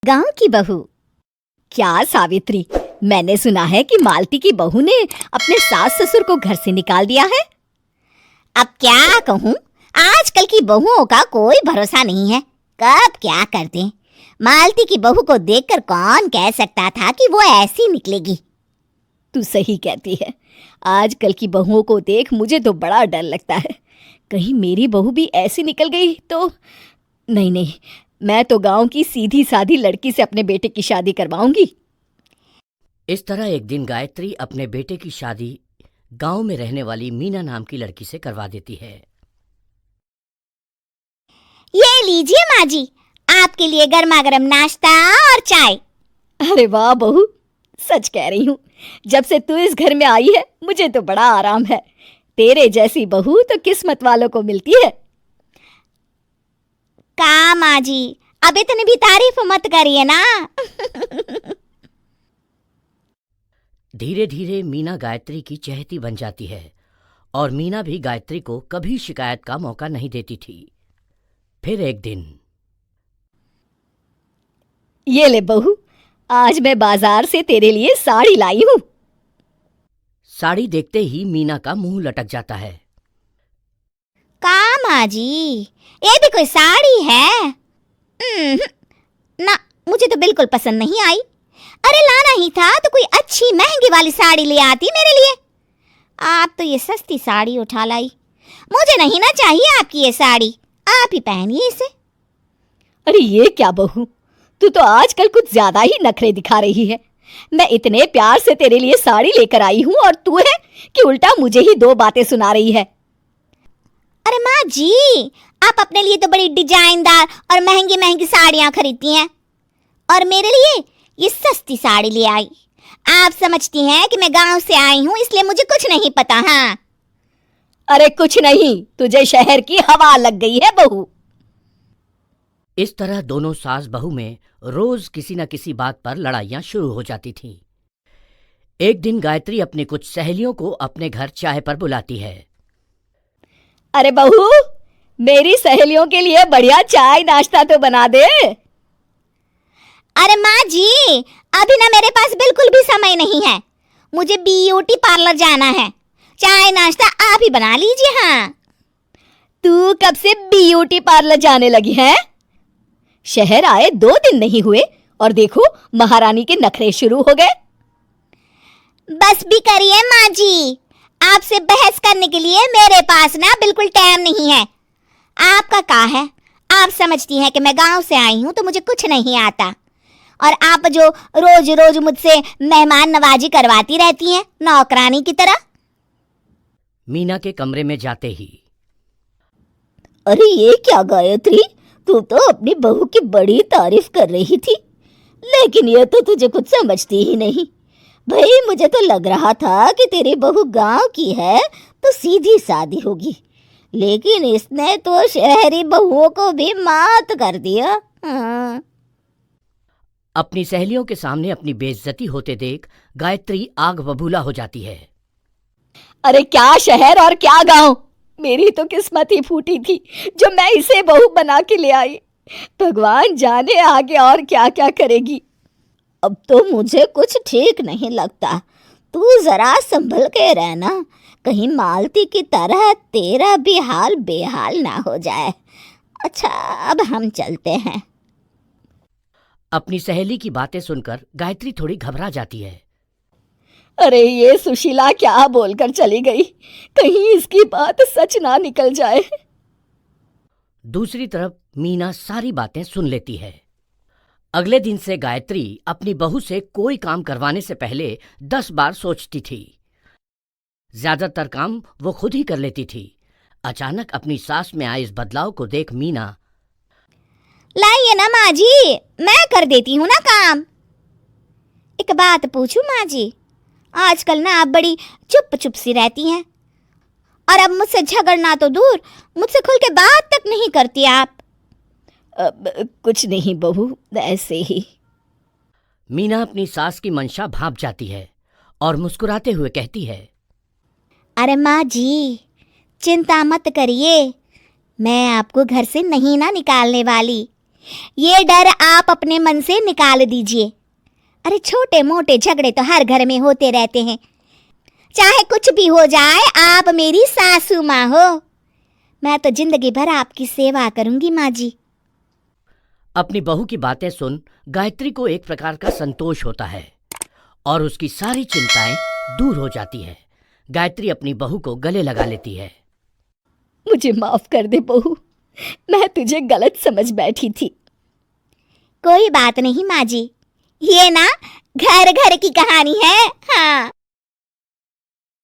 गांव की बहू। क्या सावित्री, मैंने सुना है कि मालती की बहू ने अपने सास ससुर को घर से निकाल दिया है। अब क्या कहूँ, आजकल की बहुओं का कोई भरोसा नहीं है, कब क्या कर दें। मालती की बहू को देखकर कौन कह सकता था कि वो ऐसी निकलेगी। तू सही कहती है, आजकल की बहुओं को देख मुझे तो बड़ा डर लगता है। कहीं मेरी बहू भी ऐसी निकल गई तो। नहीं, मैं तो गांव की सीधी सादी लड़की से अपने बेटे की शादी करवाऊंगी। इस तरह एक दिन गायत्री अपने बेटे की शादी गांव में रहने वाली मीना नाम की लड़की से करवा देती है। ये लीजिए माँ जी, आपके लिए गर्मा गर्म नाश्ता और चाय। अरे वाह बहू, सच कह रही हूँ, जब से तू इस घर में आई है मुझे तो बड़ा आराम है। तेरे जैसी बहू तो किस्मत वालों को मिलती है। का माँ जी, अब इतनी भी तारीफ मत करिए ना। धीरे धीरे मीना गायत्री की चहेती बन जाती है और मीना भी गायत्री को कभी शिकायत का मौका नहीं देती थी। फिर एक दिन, ये ले बहू, आज मैं बाजार से तेरे लिए साड़ी लाई हूँ। साड़ी देखते ही मीना का मुंह लटक जाता है। का माँ जी, ये भी कोई साड़ी है? ना, मुझे तो बिल्कुल पसंद नहीं आई। अरे लाना ही था तो कोई अच्छी महंगी वाली साड़ी ले आती मेरे लिए। आप तो ये सस्ती साड़ी उठा लाई। मुझे नहीं ना चाहिए आपकी ये साड़ी, आप ही पहनिए इसे। अरे ये क्या बहू, तू तो आजकल कुछ ज्यादा ही नखरे दिखा रही है। मैं इतने प्यार से तेरे लिए साड़ी लेकर आई हूँ और तू है कि उल्टा मुझे ही दो बातें सुना रही है। अरे माँ जी, आप अपने लिए तो बड़ी डिजाइनदार और महंगी महंगी साड़ियाँ खरीदती हैं और मेरे लिए ये सस्ती साड़ी ले आई। आप समझती हैं कि मैं गांव से आई हूँ इसलिए मुझे कुछ नहीं पता। हाँ, अरे कुछ नहीं, तुझे शहर की हवा लग गई है बहू। इस तरह दोनों सास बहू में रोज किसी न किसी बात पर लड़ाइयां शुरू हो जाती थीं। एक दिन गायत्री अपनी कुछ सहेलियों को अपने घर चाय पर बुलाती है। अरे बहू, मेरी सहेलियों के लिए बढ़िया चाय नाश्ता तो बना दे। अरे माँ जी, अभी ना मेरे पास बिल्कुल भी समय नहीं है, मुझे ब्यूटी पार्लर जाना है। चाय नाश्ता आप ही बना लीजिए। हाँ, तू कब से ब्यूटी पार्लर जाने लगी है? शहर आए 2 दिन नहीं हुए और देखो महारानी के नखरे शुरू हो गए। बस भी करिए माँ जी, आपसे बहस करने के लिए मेरे पास ना बिल्कुल टाइम नहीं है। आपका क्या है, आप समझती हैं कि मैं गांव से आई हूं तो मुझे कुछ नहीं आता, और आप जो रोज रोज मुझसे मेहमान नवाजी करवाती रहती हैं नौकरानी की तरह। मीना के कमरे में जाते ही, अरे ये क्या गायत्री, तू तो अपनी बहू की बड़ी तारीफ कर रही थी, लेकिन ये तो तुझे कुछ समझती ही नहीं। भाई मुझे तो लग रहा था कि तेरी बहू गांव की है तो सीधी सादी होगी, लेकिन इसने तो शहरी बहुओं को भी मात कर दिया। हाँ। अपनी सहेलियों के सामने अपनी बेइज्जती होते देख गायत्री आग बबूला हो जाती है। अरे क्या शहर और क्या गांव, मेरी तो किस्मत ही फूटी थी जो मैं इसे बहू बना के ले आई। भगवान जाने आगे और क्या क्या करेगी। अब तो मुझे कुछ ठीक नहीं लगता, तू जरा संभल के रहना, कहीं मालती की तरह तेरा भी हाल बेहाल ना हो जाए। अच्छा, अब हम चलते हैं। अपनी सहेली की बातें सुनकर गायत्री थोड़ी घबरा जाती है। अरे ये सुशीला क्या बोलकर चली गई, कहीं इसकी बात सच ना निकल जाए। दूसरी तरफ मीना सारी बातें सुन लेती है। अगले दिन से गायत्री अपनी बहू से कोई काम करवाने से पहले 10 बार सोचती थी। ज्यादातर काम वो खुद ही कर लेती थी। अचानक अपनी सास में आए इस बदलाव को देख मीना, लाइए ना माँ जी, मैं कर देती हूँ ना काम। एक बात पूछूं माँ जी, आजकल ना आप बड़ी चुप चुप सी रहती हैं, और अब मुझसे झगड़ना तो दूर, मुझसे खुल के बात तक नहीं करती आप। कुछ नहीं बहू, ऐसे ही। मीना अपनी सास की मंशा भांप जाती है और मुस्कुराते हुए कहती है, अरे माँ जी, चिंता मत करिए, मैं आपको घर से नहीं ना निकालने वाली। ये डर आप अपने मन से निकाल दीजिए। अरे छोटे मोटे झगड़े तो हर घर में होते रहते हैं, चाहे कुछ भी हो जाए, आप मेरी सासू माँ हो। मैं तो जिंदगी भर आपकी सेवा करूंगी माँ जी। अपनी बहू की बातें सुन गायत्री को एक प्रकार का संतोष होता है और उसकी सारी चिंताएं दूर हो जाती है। गायत्री अपनी बहू को गले लगा लेती है। मुझे माफ कर दे बहू, मैं तुझे गलत समझ बैठी थी। कोई बात नहीं माँ जी, ये ना घर घर की कहानी है। हाँ।